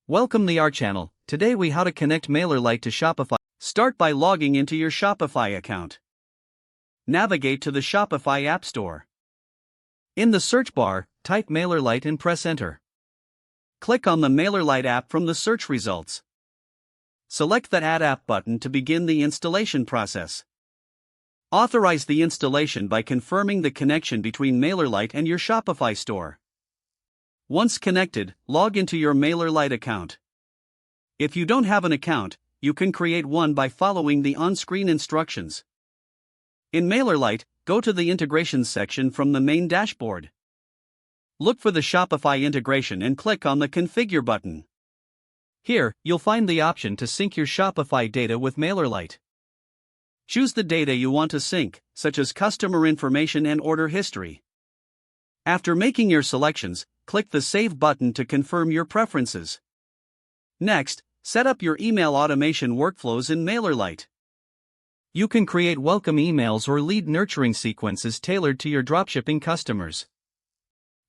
Welcome to our channel. Today we how to connect MailerLite to Shopify. Start by logging into your Shopify account. Navigate to the Shopify App Store. In the search bar, type MailerLite and press enter. Click on the MailerLite app from the search results. Select the Add App button to begin the installation process. Authorize the installation by confirming the connection between MailerLite and your Shopify store. Once connected, log into your MailerLite account. If you don't have an account, you can create one by following the on-screen instructions. In MailerLite, go to the Integrations section from the main dashboard. Look for the Shopify integration and click on the Configure button. Here, you'll find the option to sync your Shopify data with MailerLite. Choose the data you want to sync, such as customer information and order history. After making your selections, click the Save button to confirm your preferences. Next, set up your email automation workflows in MailerLite. You can create welcome emails or lead nurturing sequences tailored to your dropshipping customers.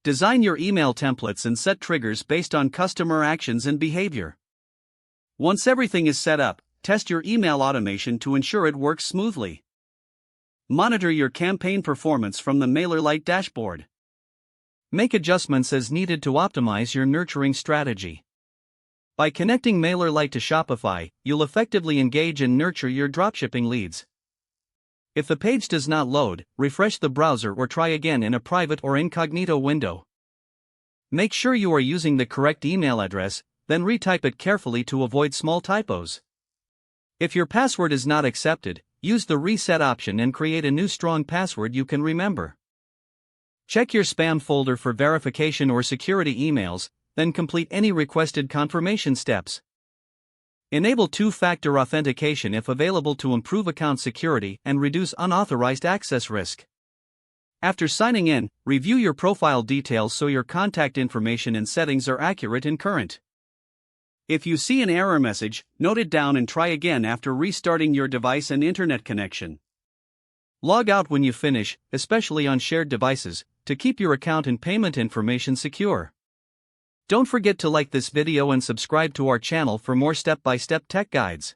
Design your email templates and set triggers based on customer actions and behavior. Once everything is set up, test your email automation to ensure it works smoothly. Monitor your campaign performance from the MailerLite dashboard. Make adjustments as needed to optimize your nurturing strategy. By connecting MailerLite to Shopify, you'll effectively engage and nurture your dropshipping leads. If the page does not load, refresh the browser or try again in a private or incognito window. Make sure you are using the correct email address, then retype it carefully to avoid small typos. If your password is not accepted, use the reset option and create a new strong password you can remember. Check your spam folder for verification or security emails, then complete any requested confirmation steps. Enable two-factor authentication if available to improve account security and reduce unauthorized access risk. After signing in, review your profile details so your contact information and settings are accurate and current. If you see an error message, note it down and try again after restarting your device and internet connection. Log out when you finish, especially on shared devices, to keep your account and payment information secure. Don't forget to like this video and subscribe to our channel for more step-by-step tech guides.